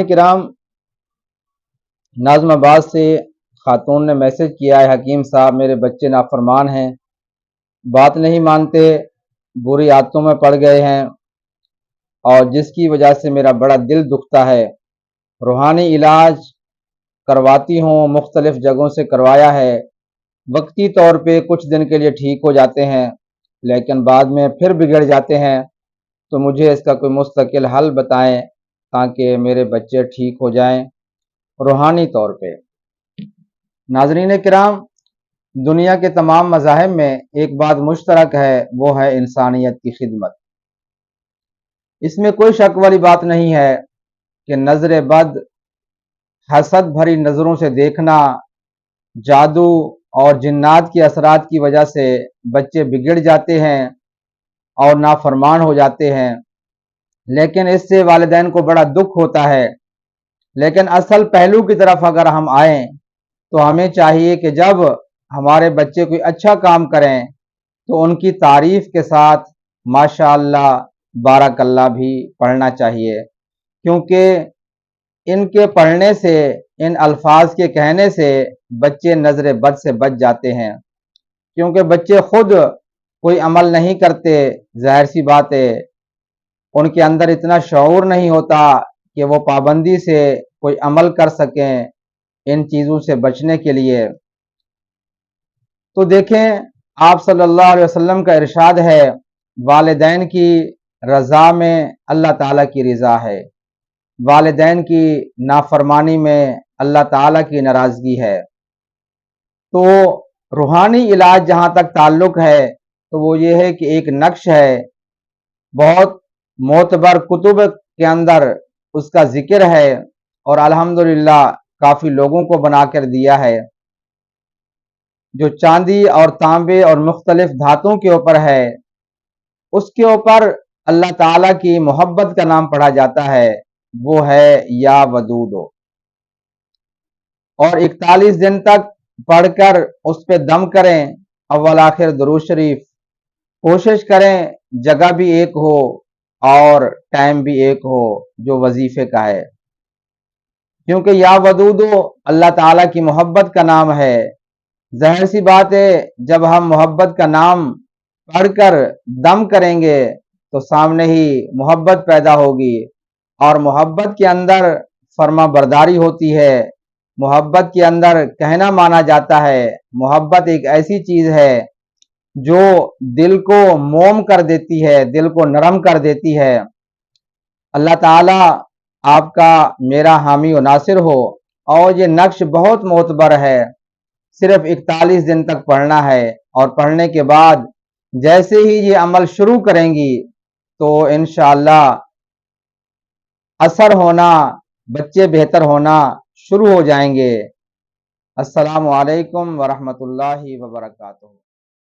کرام، ناظم آباد سے خاتون نے میسج کیا ہے، حکیم صاحب میرے بچے نافرمان ہیں، بات نہیں مانتے، بری عادتوں میں پڑ گئے ہیں اور جس کی وجہ سے میرا بڑا دل دکھتا ہے۔ روحانی علاج کرواتی ہوں، مختلف جگہوں سے کروایا ہے، وقتی طور پہ کچھ دن کے لیے ٹھیک ہو جاتے ہیں لیکن بعد میں پھر بگڑ جاتے ہیں، تو مجھے اس کا کوئی مستقل حل بتائیں تاکہ میرے بچے ٹھیک ہو جائیں روحانی طور پہ۔ ناظرین کرام، دنیا کے تمام مذاہب میں ایک بات مشترک ہے، وہ ہے انسانیت کی خدمت۔ اس میں کوئی شک والی بات نہیں ہے کہ نظر بد، حسد بھری نظروں سے دیکھنا، جادو اور جنات کے اثرات کی وجہ سے بچے بگڑ جاتے ہیں اور نافرمان ہو جاتے ہیں، لیکن اس سے والدین کو بڑا دکھ ہوتا ہے۔ لیکن اصل پہلو کی طرف اگر ہم آئیں تو ہمیں چاہیے کہ جب ہمارے بچے کوئی اچھا کام کریں تو ان کی تعریف کے ساتھ ماشاء اللہ، بارک اللہ بھی پڑھنا چاہیے، کیونکہ ان کے پڑھنے سے، ان الفاظ کے کہنے سے بچے نظر بد سے بچ جاتے ہیں، کیونکہ بچے خود کوئی عمل نہیں کرتے، ظاہر سی بات ہے ان کے اندر اتنا شعور نہیں ہوتا کہ وہ پابندی سے کوئی عمل کر سکیں ان چیزوں سے بچنے کے لیے۔ تو دیکھیں، آپ صلی اللہ علیہ وسلم کا ارشاد ہے، والدین کی رضا میں اللہ تعالیٰ کی رضا ہے، والدین کی نافرمانی میں اللہ تعالیٰ کی ناراضگی ہے۔ تو روحانی علاج جہاں تک تعلق ہے تو وہ یہ ہے کہ ایک نقش ہے، بہت معتبر کتب کے اندر اس کا ذکر ہے اور الحمدللہ کافی لوگوں کو بنا کر دیا ہے، جو چاندی اور تانبے اور مختلف دھاتوں کے اوپر ہے، اس کے اوپر اللہ تعالیٰ کی محبت کا نام پڑھا جاتا ہے، وہ ہے یا ودودو، اور 41 دن تک پڑھ کر اس پہ دم کریں، اول آخر درود شریف، کوشش کریں جگہ بھی ایک ہو اور ٹائم بھی ایک ہو جو وظیفے کا ہے، کیونکہ یا ودودو اللہ تعالیٰ کی محبت کا نام ہے۔ ظاہر سی بات ہے جب ہم محبت کا نام پڑھ کر دم کریں گے تو سامنے ہی محبت پیدا ہوگی، اور محبت کے اندر فرما برداری ہوتی ہے، محبت کے اندر کہنا مانا جاتا ہے، محبت ایک ایسی چیز ہے جو دل کو موم کر دیتی ہے، دل کو نرم کر دیتی ہے۔ اللہ تعالیٰ آپ کا میرا حامی و ناصر ہو، اور یہ نقش بہت معتبر ہے، صرف 41 دن تک پڑھنا ہے، اور پڑھنے کے بعد جیسے ہی یہ عمل شروع کریں گی تو انشاءاللہ اثر ہونا، بچے بہتر ہونا شروع ہو جائیں گے۔ السلام علیکم ورحمۃ اللہ وبرکاتہ۔